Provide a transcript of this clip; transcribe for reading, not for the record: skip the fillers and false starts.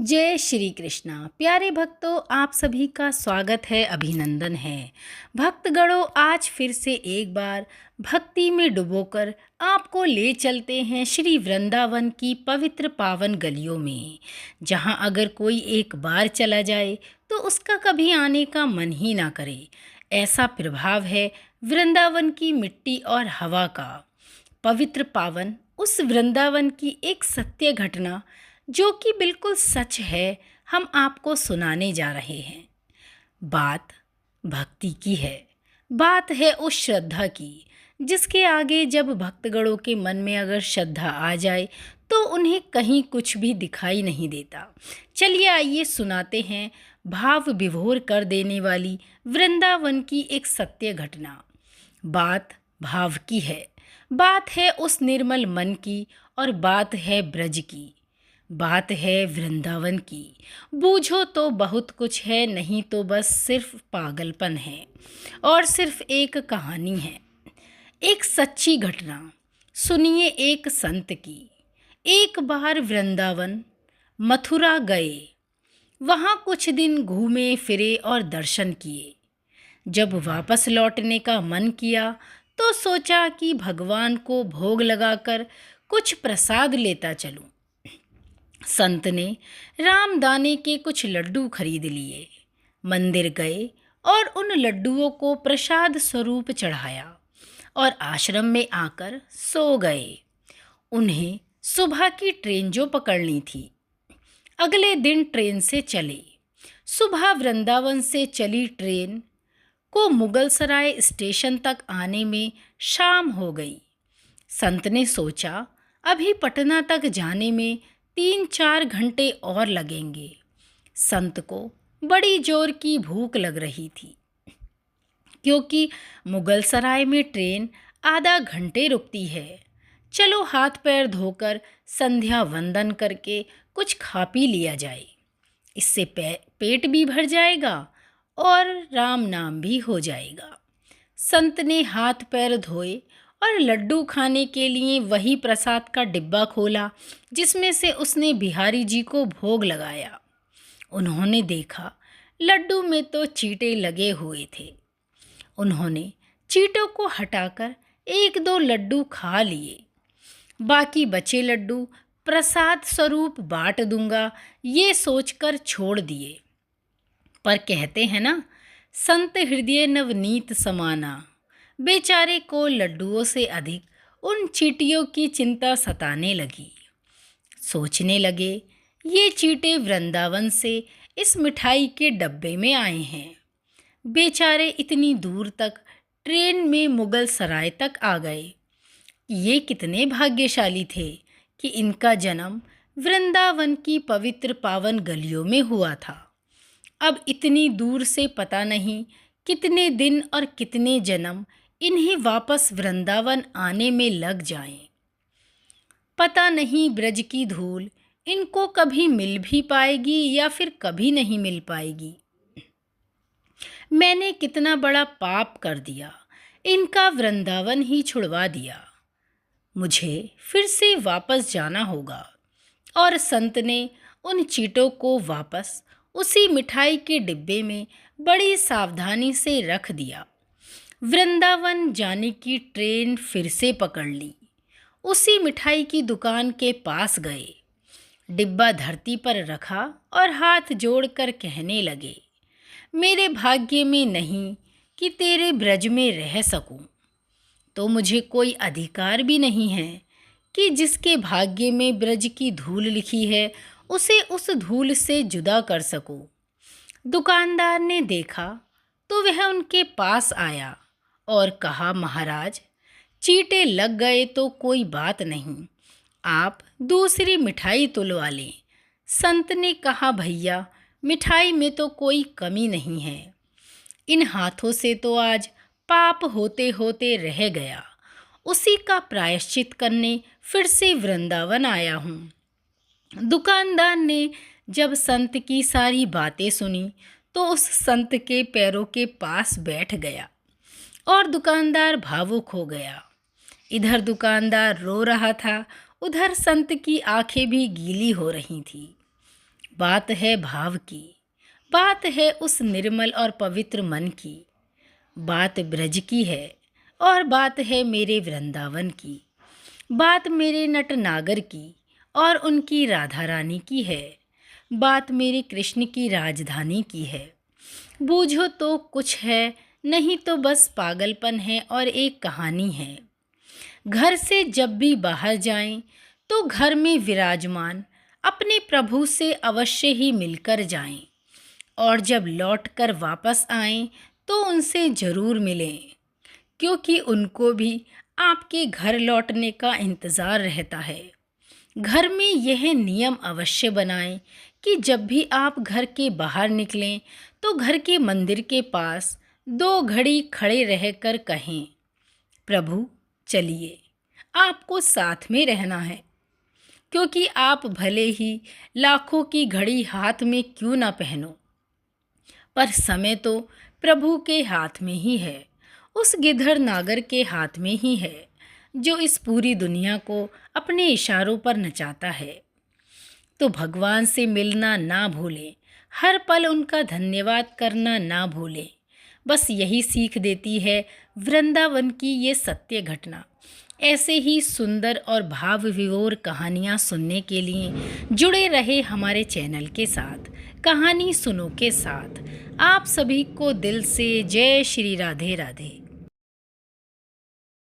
जय श्री कृष्णा। प्यारे भक्तों, आप सभी का स्वागत है, अभिनंदन है। भक्तगणों, आज फिर से एक बार भक्ति में डुबोकर आपको ले चलते हैं श्री वृंदावन की पवित्र पावन गलियों में, जहां अगर कोई एक बार चला जाए तो उसका कभी आने का मन ही ना करे। ऐसा प्रभाव है वृंदावन की मिट्टी और हवा का। पवित्र पावन उस वृंदावन की एक सत्य घटना जो कि बिल्कुल सच है, हम आपको सुनाने जा रहे हैं। बात भक्ति की है, बात है उस श्रद्धा की जिसके आगे जब भक्तगणों के मन में अगर श्रद्धा आ जाए तो उन्हें कहीं कुछ भी दिखाई नहीं देता। चलिए आइए सुनाते हैं भाव विभोर कर देने वाली वृंदावन की एक सत्य घटना। बात भाव की है, बात है उस निर्मल मन की, और बात है ब्रज की, बात है वृंदावन की। बूझो तो बहुत कुछ है, नहीं तो बस सिर्फ पागलपन है और सिर्फ एक कहानी है, एक सच्ची घटना। सुनिए एक संत की। एक बार वृंदावन मथुरा गए, वहाँ कुछ दिन घूमे फिरे और दर्शन किए। जब वापस लौटने का मन किया तो सोचा कि भगवान को भोग लगाकर कुछ प्रसाद लेता चलूं। संत ने रामदाने के कुछ लड्डू खरीद लिए, मंदिर गए और उन लड्डुओं को प्रसाद स्वरूप चढ़ाया और आश्रम में आकर सो गए। उन्हें सुबह की ट्रेन जो पकड़नी थी, अगले दिन ट्रेन से चले। सुबह वृंदावन से चली ट्रेन को मुगलसराय स्टेशन तक आने में शाम हो गई। संत ने सोचा अभी पटना तक जाने में 3-4 घंटे और लगेंगे। संत को बड़ी जोर की भूख लग रही थी, क्योंकि मुगलसराय में ट्रेन आधा घंटे रुकती है। चलो हाथ पैर धोकर संध्या वंदन करके कुछ खा पी लिया जाए, इससे पेट भी भर जाएगा और राम नाम भी हो जाएगा। संत ने हाथ पैर धोए और लड्डू खाने के लिए वही प्रसाद का डिब्बा खोला जिसमें से उसने बिहारी जी को भोग लगाया। उन्होंने देखा लड्डू में तो चींटे लगे हुए थे। उन्होंने चींटों को हटाकर 1-2 लड्डू खा लिए। बाकी बचे लड्डू प्रसाद स्वरूप बांट दूंगा, ये सोचकर छोड़ दिए। पर कहते हैं ना, संत हृदय नवनीत समाना। बेचारे को लड्डुओं से अधिक उन चींटियों की चिंता सताने लगी। सोचने लगे ये चींटे वृंदावन से इस मिठाई के डब्बे में आए हैं। बेचारे इतनी दूर तक ट्रेन में मुगल सराय तक आ गए। ये कितने भाग्यशाली थे कि इनका जन्म वृंदावन की पवित्र पावन गलियों में हुआ था। अब इतनी दूर से पता नहीं कितने दिन और कितने जन्म इन्हें वापस वृंदावन आने में लग जाएं। पता नहीं ब्रज की धूल इनको कभी मिल भी पाएगी या फिर कभी नहीं मिल पाएगी। मैंने कितना बड़ा पाप कर दिया, इनका वृंदावन ही छुड़वा दिया। मुझे फिर से वापस जाना होगा। और संत ने उन चींटों को वापस उसी मिठाई के डिब्बे में बड़ी सावधानी से रख दिया। वृंदावन जाने की ट्रेन फिर से पकड़ ली। उसी मिठाई की दुकान के पास गए, डिब्बा धरती पर रखा और हाथ जोड़कर कहने लगे, मेरे भाग्य में नहीं कि तेरे ब्रज में रह सकूं, तो मुझे कोई अधिकार भी नहीं है कि जिसके भाग्य में ब्रज की धूल लिखी है उसे उस धूल से जुदा कर सकूं। दुकानदार ने देखा तो वह उनके पास आया और कहा, महाराज, चींटे लग गए तो कोई बात नहीं, आप दूसरी मिठाई तुलवा लें। संत ने कहा, भैया, मिठाई में तो कोई कमी नहीं है। इन हाथों से तो आज पाप होते होते रह गया, उसी का प्रायश्चित करने फिर से वृंदावन आया हूँ। दुकानदार ने जब संत की सारी बातें सुनी तो उस संत के पैरों के पास बैठ गया और दुकानदार भावुक हो गया। इधर दुकानदार रो रहा था, उधर संत की आंखें भी गीली हो रही थी। बात है भाव की, बात है उस निर्मल और पवित्र मन की। बात ब्रज की है और बात है मेरे वृंदावन की। बात मेरे नट नागर की और उनकी राधा रानी की है। बात मेरे कृष्ण की राजधानी की है। बूझो तो कुछ है, नहीं तो बस पागलपन है और एक कहानी है। घर से जब भी बाहर जाएं तो घर में विराजमान अपने प्रभु से अवश्य ही मिलकर जाएं, और जब लौटकर वापस आएं तो उनसे ज़रूर मिलें, क्योंकि उनको भी आपके घर लौटने का इंतज़ार रहता है। घर में यह नियम अवश्य बनाएं कि जब भी आप घर के बाहर निकलें तो घर के मंदिर के पास 2 घड़ी खड़े रहकर कहें, प्रभु चलिए, आपको साथ में रहना है। क्योंकि आप भले ही लाखों की घड़ी हाथ में क्यों ना पहनो, पर समय तो प्रभु के हाथ में ही है, उस गिधर नागर के हाथ में ही है, जो इस पूरी दुनिया को अपने इशारों पर नचाता है। तो भगवान से मिलना ना भूलें, हर पल उनका धन्यवाद करना ना भूलें। बस यही सीख देती है वृंदावन की ये सत्य घटना। ऐसे ही सुंदर और भाव विभोर कहानियाँ सुनने के लिए जुड़े रहे हमारे चैनल के साथ, कहानी सुनो के साथ। आप सभी को दिल से जय श्री राधे राधे।